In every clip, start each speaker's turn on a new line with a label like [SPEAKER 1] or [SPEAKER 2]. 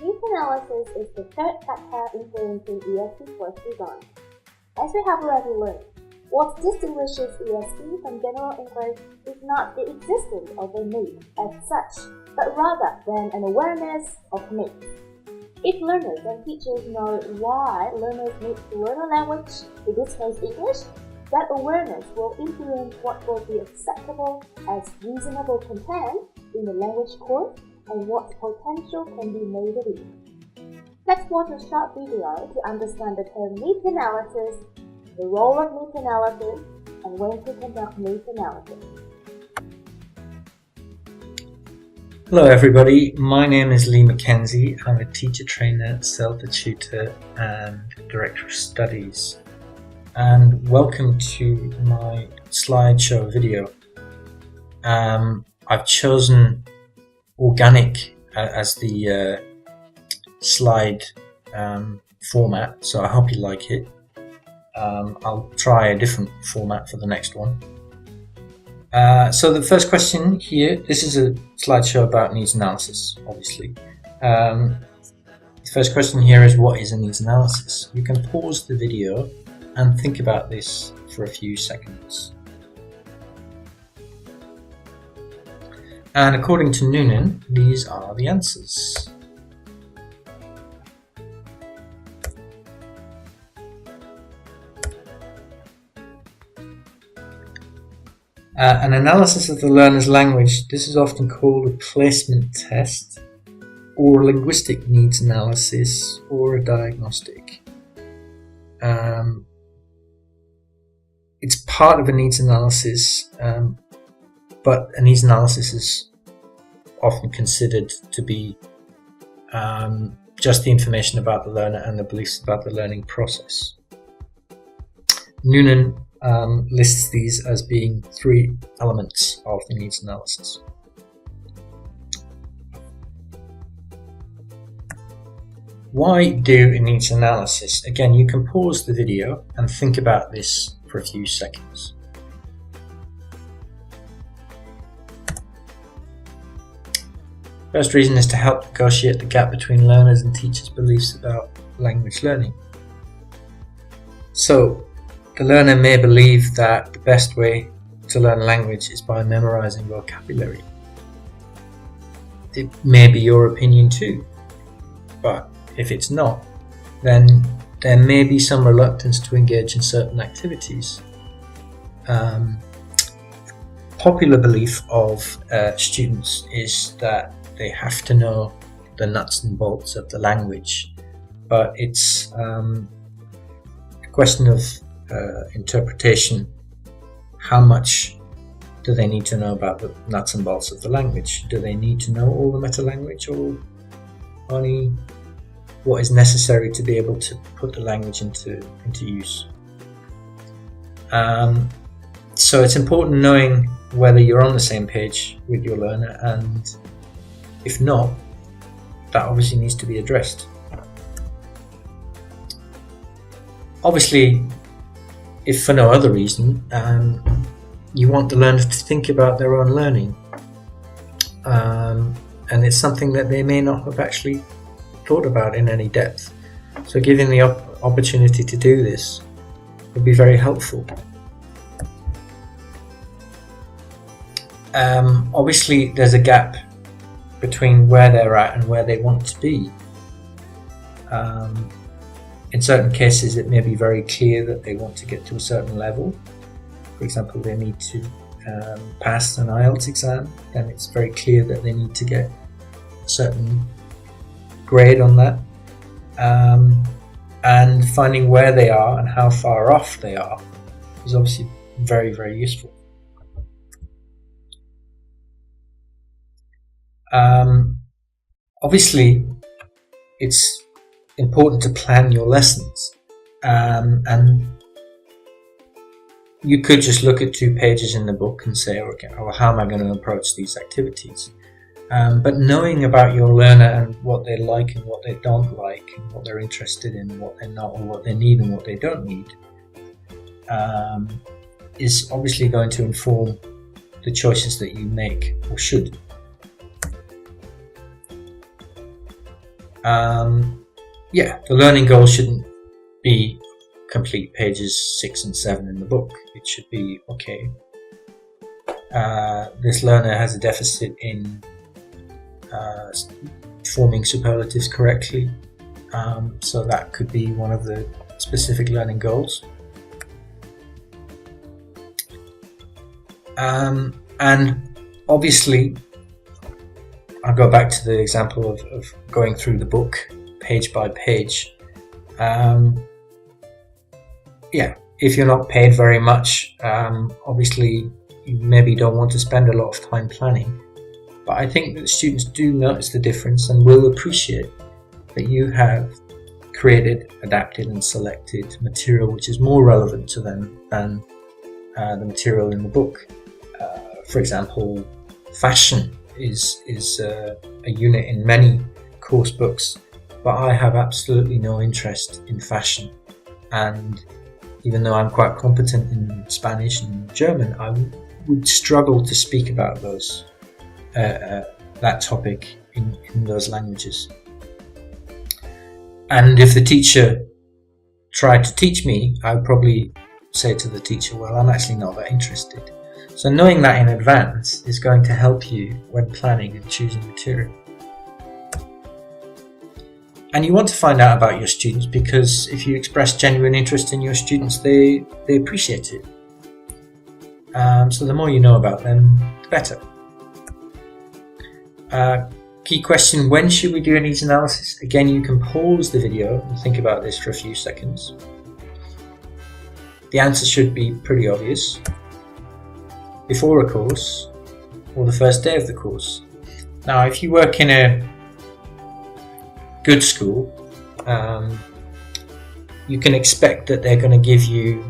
[SPEAKER 1] Needs analysis is the third factor influencing ESC course design. As we have already learned, what distinguishes ESC from general English is not the existence of a need as such, but rather than an awareness of needs. If learners and teachers know why learners need to learn a language, in this case English, that awareness will influence what will be acceptable as reasonable content in the language course and what potential can be made of it. Let's watch a short video to understand the term needs analysis, the role of needs analysis, and when to conduct needs analysis.
[SPEAKER 2] Hello everybody, my name is Lee Mackenzie. I'm a teacher trainer, self-tutor and director of studies. And welcome to my slideshow video. I've chosen organic as the slide format, so I hope you like it. I'll try a different format for the next one. So the first question here, this is a slideshow about needs analysis, obviously. The first question here is, what is a needs analysis? You can pause the video and think about this for a few seconds. And according to Noonan, these are the answers. An analysis of the learner's language, this is often called a placement test, or a linguistic needs analysis, or a diagnostic. It's part of a needs analysis, but a needs analysis is often considered to be just the information about the learner and the beliefs about the learning process. Noonan lists these as being three elements of the needs analysis. Why do a needs analysis? Again, you can pause the video and think about this for a few seconds. First reason is to help negotiate the gap between learners and teachers' beliefs about language learning. So, the learner may believe that the best way to learn a language is by memorizing vocabulary. It may be your opinion too, but if it's not, then there may be some reluctance to engage in certain activities. Popular belief of students is that they have to know the nuts and bolts of the language, but it's a question of interpretation. How much do they need to know about the nuts and bolts of the language? Do they need to know all the meta language, or only what is necessary to be able to put the language into use? So it's important knowing whether you're on the same page with your learner, and if not, that obviously needs to be addressed. Obviously, if for no other reason, you want the learner to think about their own learning, and it's something that they may not have actually thought about in any depth. So giving the opportunity to do this would be very helpful. Obviously, there's a gap between where they're at and where they want to be. In certain cases, it may be very clear that they want to get to a certain level. For example, they need to pass an IELTS exam, then it's very clear that they need to get a certain grade on that. And finding where they are and how far off they are is obviously very, very useful. Obviously, it's important to plan your lessons, and you could just look at 2 pages in the book and say, okay, well, how am I going to approach these activities? But knowing about your learner and what they like and what they don't like, and what they're interested in and what they're not, or what they need and what they don't need, is obviously going to inform the choices that you make, or should. Yeah, the learning goal shouldn't be complete pages 6 and 7 in the book. It should be, okay, this learner has a deficit in forming superlatives correctly, so that could be one of the specific learning goals. And obviously, I'll go back to the example of going through the book page by page. Yeah, if you're not paid very much, obviously you maybe don't want to spend a lot of time planning. But I think that students do notice the difference and will appreciate that you have created, adapted and selected material which is more relevant to them than the material in the book. For example, fashion is a unit in many course books, but I have absolutely no interest in fashion, and even though I'm quite competent in Spanish and German, I would struggle to speak about those that topic in those languages. And if the teacher tried to teach me, I would probably say to the teacher, well, I'm actually not that interested. So knowing that in advance is going to help you when planning and choosing material. And you want to find out about your students, because if you express genuine interest in your students, they appreciate it. So the more you know about them, the better. Key question, when should we do a needs analysis? Again, you can pause the video and think about this for a few seconds. The answer should be pretty obvious. Before a course, or the first day of the course. Now, if you work in a good school, you can expect that they're going to give you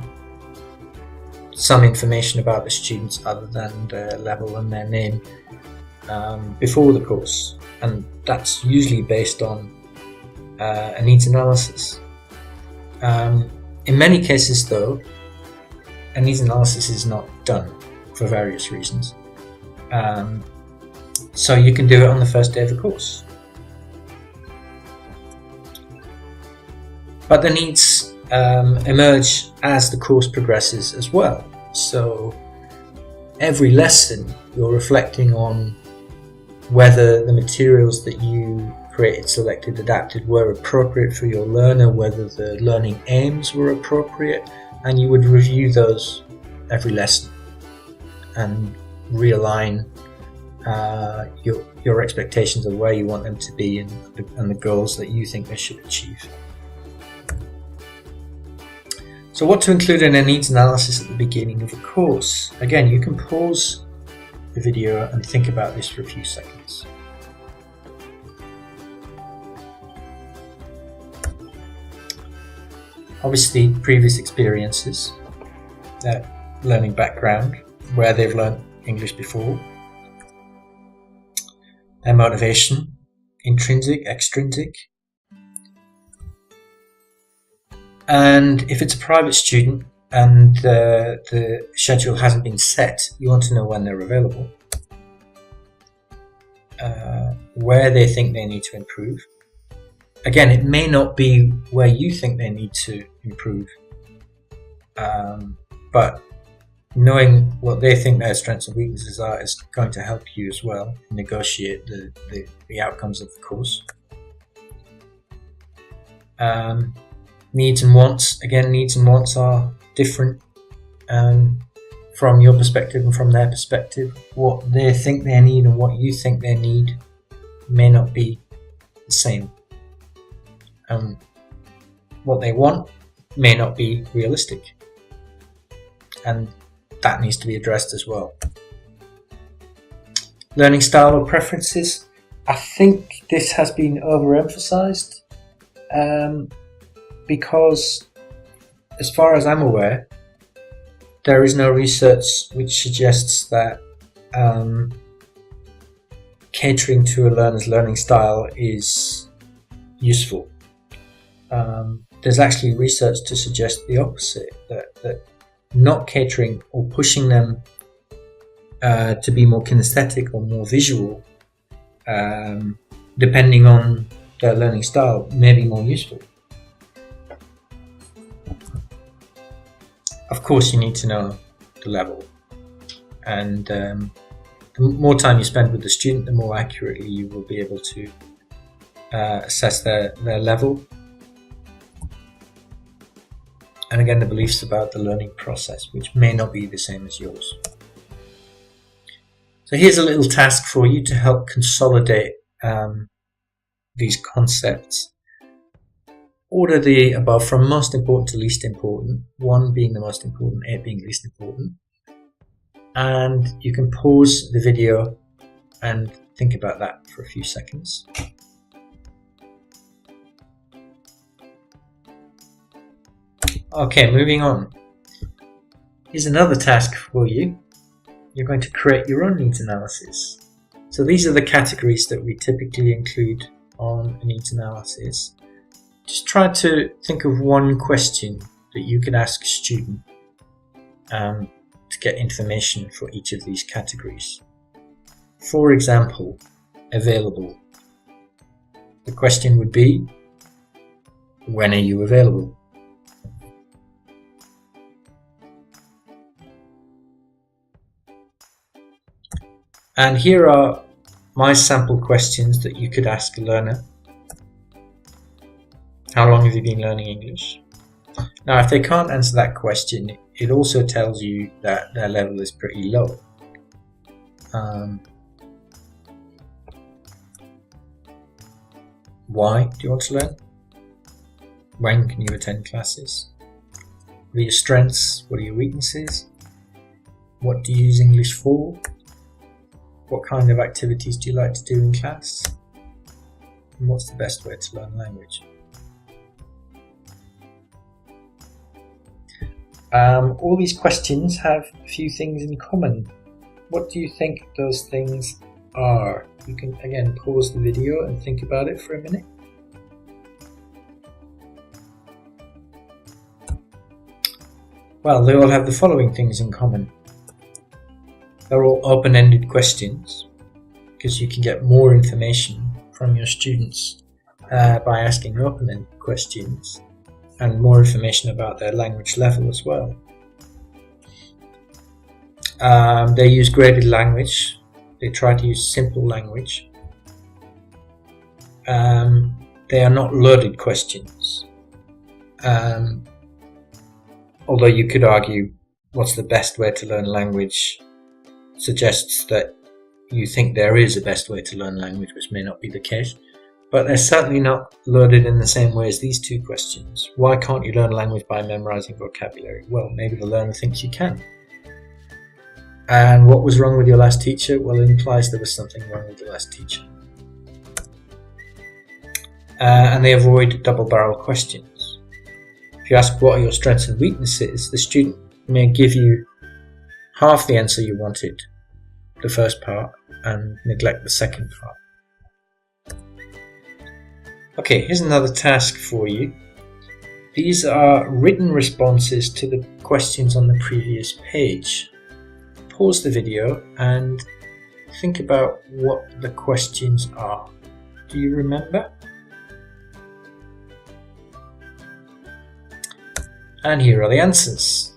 [SPEAKER 2] some information about the students other than their level and their name before the course, and that's usually based on a needs analysis. In many cases though, a needs analysis is not done for various reasons, so you can do it on the first day of the course. But the needs emerge as the course progresses as well. So every lesson you're reflecting on whether the materials that you created, selected, adapted were appropriate for your learner, whether the learning aims were appropriate, and you would review those every lesson and realign your expectations of where you want them to be and the goals that you think they should achieve. So what to include in a needs analysis at the beginning of a course? Again, you can pause the video and think about this for a few seconds. Obviously, previous experiences, their learning background, where they've learned English before, their motivation, intrinsic, extrinsic. And if it's a private student and the schedule hasn't been set, you want to know when they're available, where they think they need to improve. Again, it may not be where you think they need to improve, but knowing what they think their strengths and weaknesses are is going to help you as well negotiate the outcomes of the course. Needs and wants. Again, needs and wants are different from your perspective and from their perspective. What they think they need and what you think they need may not be the same. What they want may not be realistic, and that needs to be addressed as well. Learning style or preferences. I think this has been overemphasized because, as far as I'm aware, there is no research which suggests that catering to a learner's learning style is useful. There's actually research to suggest the opposite, that not catering or pushing them to be more kinesthetic or more visual, depending on their learning style may be more useful. Of course, you need to know the level, and the more time you spend with the student, the more accurately you will be able to assess their level. And again, the beliefs about the learning process, which may not be the same as yours. So here's a little task for you to help consolidate these concepts. Order the above from most important to least important, 1 being the most important, 8 being least important. And you can pause the video and think about that for a few seconds. Okay, moving on. Here's another task for you. You're going to create your own needs analysis. So these are the categories that we typically include on a needs analysis. Just try to think of one question that you could ask a student to get information for each of these categories. For example, available. The question would be, when are you available? And here are my sample questions that you could ask a learner. How long have you been learning English? Now, if they can't answer that question, it also tells you that their level is pretty low. Why do you want to learn? When can you attend classes? What are your strengths? What are your weaknesses? What do you use English for? What kind of activities do you like to do in class? And what's the best way to learn language? All these questions have a few things in common. What do you think those things are? You can again pause the video and think about it for a minute. Well, they all have the following things in common. They're all open-ended questions because you can get more information from your students by asking open-ended questions, and more information about their language level as well. They use graded language. They try to use simple language. They are not loaded questions. Although you could argue what's the best way to learn language suggests that you think there is a best way to learn language, which may not be the case. But they're certainly not loaded in the same way as these two questions. Why can't you learn language by memorizing vocabulary? Well, maybe the learner thinks you can. And what was wrong with your last teacher? Well, it implies there was something wrong with the last teacher. And they avoid double-barrel questions. If you ask what are your strengths and weaknesses, the student may give you half the answer you wanted, the first part, and neglect the second part. Okay, here's another task for you. These are written responses to the questions on the previous page. Pause the video and think about what the questions are. Do you remember? And here are the answers.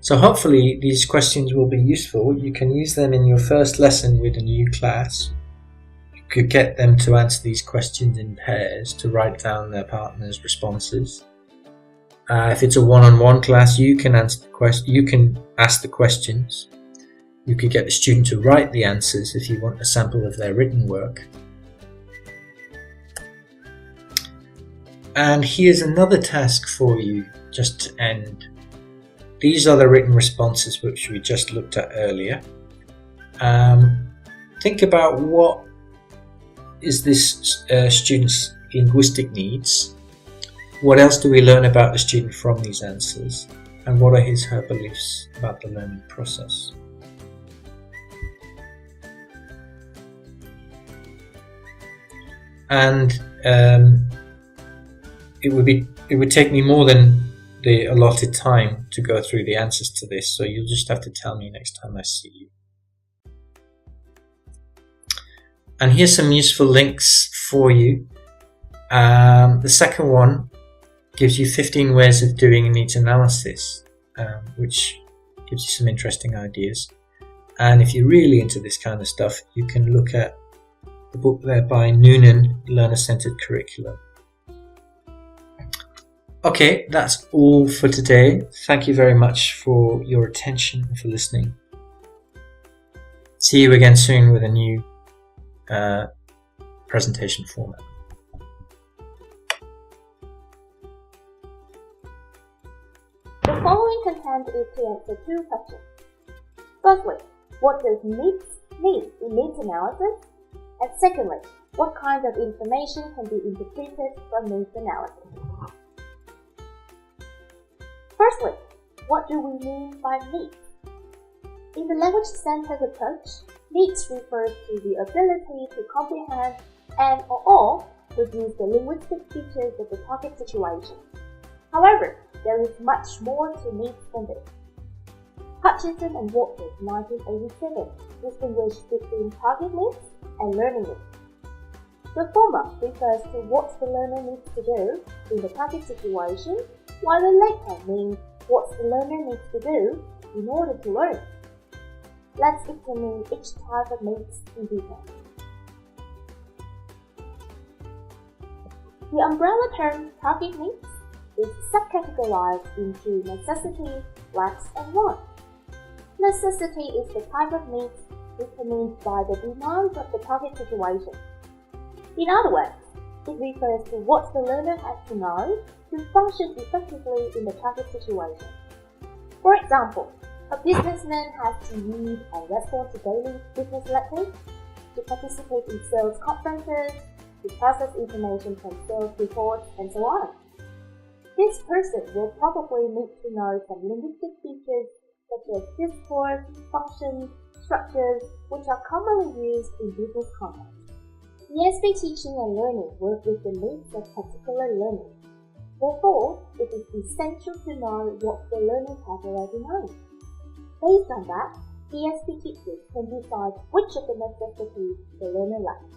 [SPEAKER 2] So hopefully these questions will be useful. You can use them in your first lesson with a new class. You could get them to answer these questions in pairs to write down their partner's responses. If it's a one-on-one class, you can answer you can ask the questions. You could get the student to write the answers if you want a sample of their written work. And here's another task for you, just to end. These are the written responses which we just looked at earlier. Think about what is this student's linguistic needs. What else do we learn about the student from these answers? And what are her beliefs about the learning process? And it would take me more than the allotted time to go through the answers to this, so you'll just have to tell me next time I see you. And here's some useful links for you. The second one gives you 15 ways of doing a needs analysis, which gives you some interesting ideas. And if you're really into this kind of stuff, you can look at the book there by Noonan, Learner-Centered Curriculum. Okay, that's all for today. Thank you very much for your attention and for listening. See you again soon with a new presentation format.
[SPEAKER 1] The following content is to answer two questions. Firstly, what does needs mean in needs analysis? And secondly, what kinds of information can be interpreted from needs analysis? Firstly, what do we mean by needs? In the language-centered approach, needs refers to the ability to comprehend and/or produce the linguistic features of the target situation. However, there is much more to needs than this. Hutchinson and Waters, 1987, distinguished between target needs and learning needs. The former refers to what the learner needs to do in the target situation, while the latter means what the learner needs to do in order to learn. Let's examine each type of needs in detail. The umbrella term target needs is subcategorized into necessity, lacks, and want. Necessity is the type of needs determined by the demands of the target situation. In other words, it refers to what the learner has to know to function effectively in the target situation. For example, a businessman has to read and respond to daily business letters, to participate in sales conferences, to process information from sales reports, and so on. This person will probably need to know some linguistic features such as discourse, functions, structures, which are commonly used in business context. ESP teaching and learning work with the needs of particular learners. Therefore, it is essential to know what the learners have already known. Based on that, ESP teachers can decide which of the necessities the learner lacks.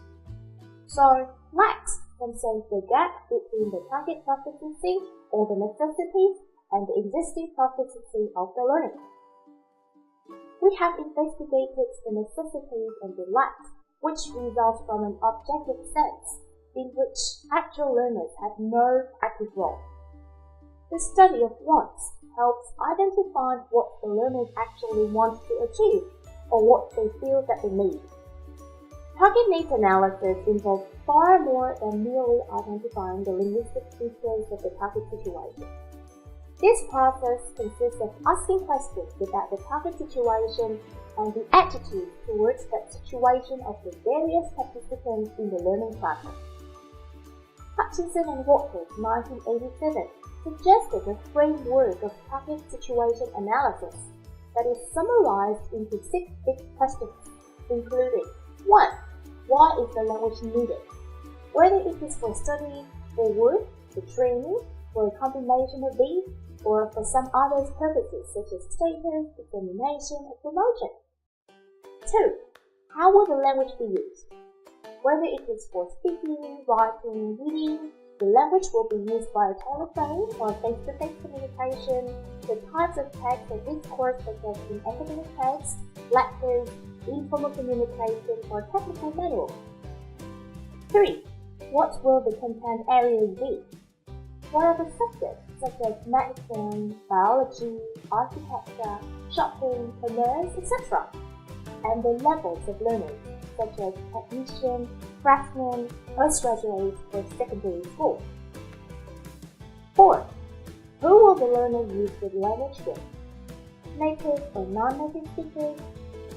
[SPEAKER 1] So, lacks can sense the gap between the target proficiency or the necessities and the existing proficiency of the learner. We have investigated the necessities and the lacks, which result from an objective sense in which actual learners have no active role. The study of wants helps identify what the learners actually want to achieve or what they feel that they need. Target needs analysis involves far more than merely identifying the linguistic features of the target situation. This process consists of asking questions about the target situation and the attitude towards that situation of the various participants in the learning process. Hutchinson and Waters, 1987, suggested a framework of target situation analysis that is summarized into 6 big questions, including 1. Why is the language needed? Whether it is for study, for work, for training, for a combination of these, or for some other purposes such as status, dissemination, or promotion. 2. How will the language be used? Whether it is for speaking, writing, reading, the language will be used by a telephone or face-to-face communication, the types of text or discourse such as in academic text, lectures, informal communication, or technical manuals. 3. What will the content areas be? What are the subjects such as medicine, biology, architecture, shopping, commerce, etc. And the levels of learning such as technician, craftsman, postgraduate, or secondary school. 4. Who will the learner use the language with? Native or non-native speakers,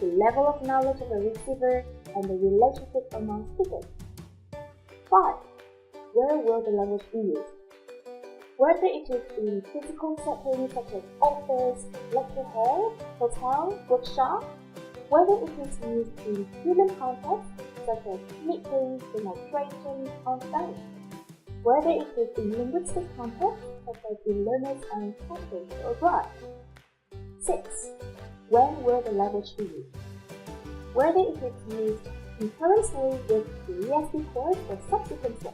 [SPEAKER 1] the level of knowledge of a receiver, and the relationship among speakers. 5. Where will the language be used? Whether it is in physical settings such as office, lecture hall, hotel, bookshop, whether it is used in human context such as meetings, demonstrations, on-site, whether it is in linguistic context such as in learners and practice or abroad. 6. When will the language be used? Whether it is used concurrently with the ESP course or subsequently,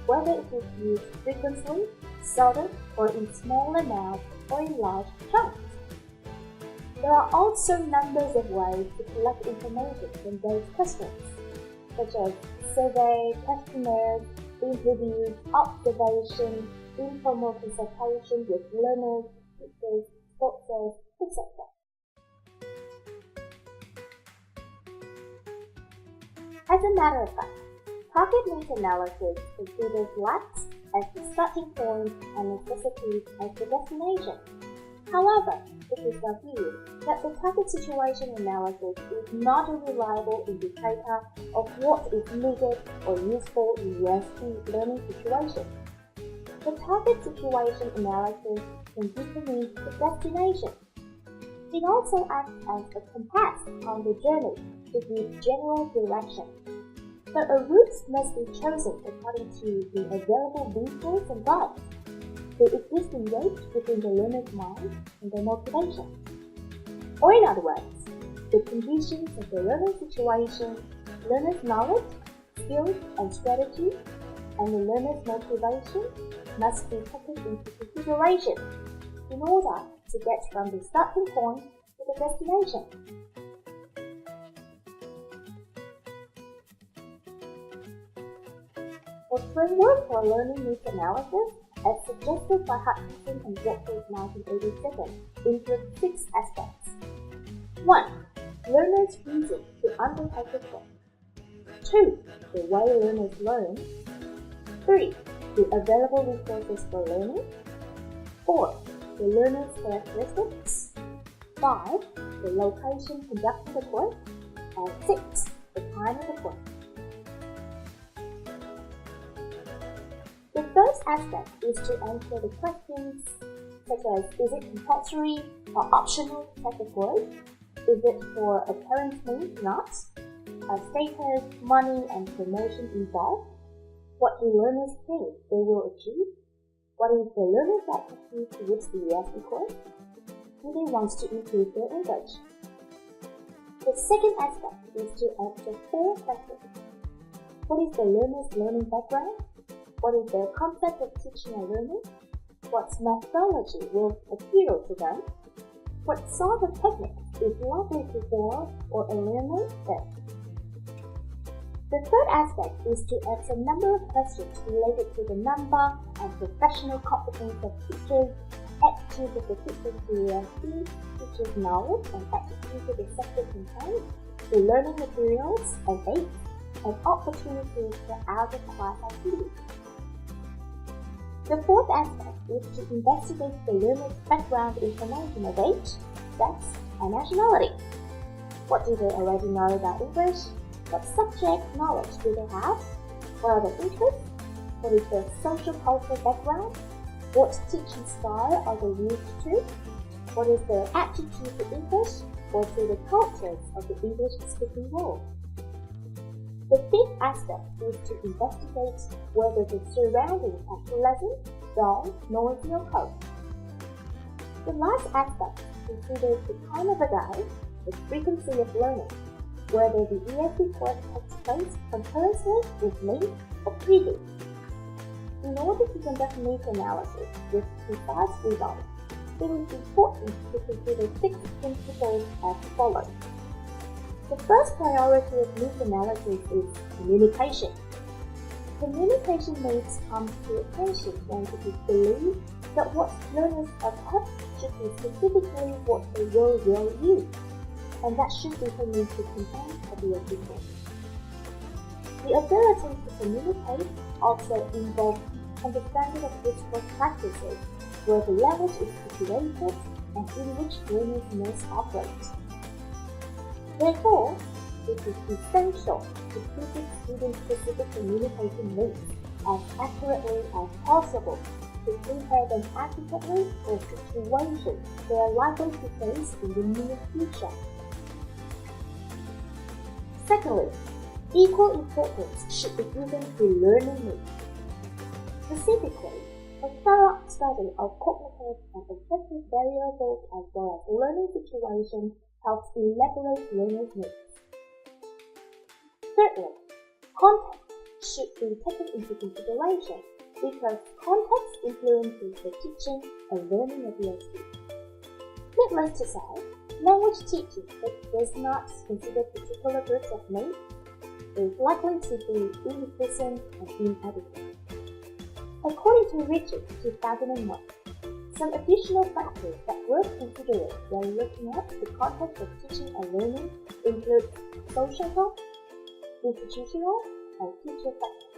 [SPEAKER 1] whether it is used frequently, seldom, or in small amounts or in large chunks. There are also numbers of ways to collect information from those questions, such as survey, questionnaires, interviews, observation, informal consultation with learners, teachers, sponsors, etc. As a matter of fact, target meta-analysis considers lacks as the starting point and necessities as the destination. However, it is our view that the target situation analysis is not a reliable indicator of what is needed or useful in ESP learning situations. The target situation analysis can determine the destination. It also acts as a compass on the journey to give general direction. But a route must be chosen according to the available resource and guides, the existing weight within the learner's mind and their motivation. Or in other words, the conditions of the learning situation, learner's knowledge, skills and strategy, and the learner's motivation must be taken into consideration in order to get from the starting point to the destination. A framework for learning needs analysis, as suggested by Hutchinson and Walker's 1987, includes 6 aspects. 1. Learners' reason to undertake the course. 2. The way learners learn. 3. The available resources for learning. 4. The learner's characteristics. 5. The location conducting the course. And 6. The time of the course. The first aspect is to answer the questions such as, is it compulsory or optional to take the course? Is it for apparent means not? Are status, money, and promotion involved? What do learners think they will achieve? What is the learner's attitude towards the ESP course? Do they want to improve their English? The second aspect is to answer 4 questions. What is the learner's learning background? What is their concept of teaching and learning? What methodology will appeal to them? What sort of technique is likely to bore or alienate them? The third aspect is to answer a number of questions related to the number and professional competence of teachers, attitude of the teachers to ESP, teachers' knowledge and attitude to the subject content, the learning materials and aids, and opportunities for out-of-class activities. The fourth aspect is to investigate the learner's background information of age, sex, and nationality. What do they already know about English? What subject knowledge do they have? What are their interests? What is their social cultural background? What teaching style are they used to? What is their attitude to English or to the cultures of the English-speaking world? The fifth aspect is to investigate whether the surroundings are pleasant, dull, noisy, or cold. The last aspect considers the time of the day, the frequency of learning, whether the ESP course takes place concurrently with need or preview. In order to conduct needs analysis with precise results, it is important to consider 6 principles as follows. The first priority of needs analysis is communication. Communication needs come to attention when it is believed that what learners are taught should be specifically what they will use, and that should be the need to contain of the education. The ability to communicate also involves understanding of discourse practices, where the language is situated and in which learners must operate. Therefore, it is essential to predict student-specific communication needs as accurately as possible to prepare them adequately for situations they are likely to face in the near future. Secondly, equal importance should be given to learning needs. Specifically, a thorough study of cognitive and affective variables as well as learning situations helps elaborate learners' needs. Thirdly, context should be taken into consideration because context influences the teaching and learning of ESP. Needless to say, language teaching that does not consider particular groups of mates is likely to be inefficient and inadequate. According to Richard 2001, some additional factors that worth considering when looking at the context of teaching and learning include social, institutional, and teacher factors.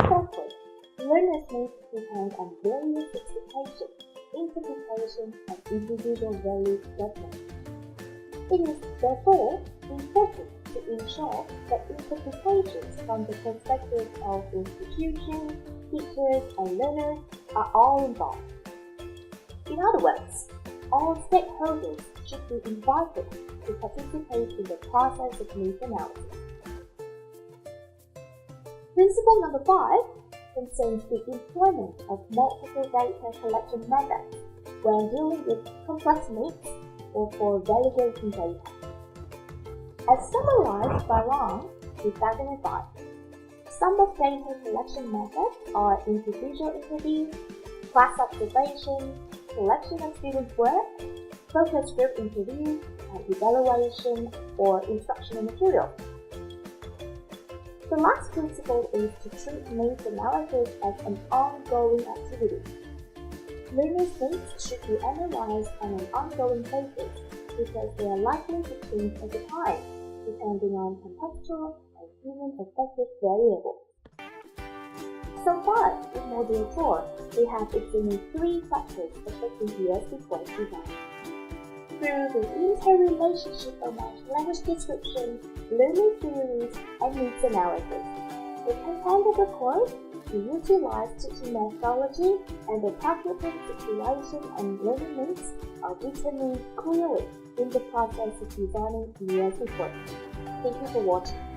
[SPEAKER 1] Fourthly, learners need to depend on various expectations, interpretations, and individual value judgment. It is therefore important to ensure that interpretations from the perspective of institutions, teachers, and learners are all involved. In other words, all stakeholders should be invited to participate in the process of needs analysis. Principle number 5 concerns the employment of multiple data collection methods when dealing with complex needs or for validating data. As summarized by Long, 2005, some of data collection methods are individual interviews, class observation, collection of student work, focus group interviews, and evaluation or instructional material. The last principle is to treat needs analysis as an ongoing activity. Learners' needs should be analyzed on an ongoing basis because they are likely to change over time, depending on contextual and human-affected variables. So far, in Module 4, we have examined 3 factors affecting ESP course design. Through the interrelationship among language description, learning theories, and needs analysis, the content of the course to utilize teaching methodology and the practical situation and learning needs are determined clearly in the process of designing the ESP course. Thank you for watching.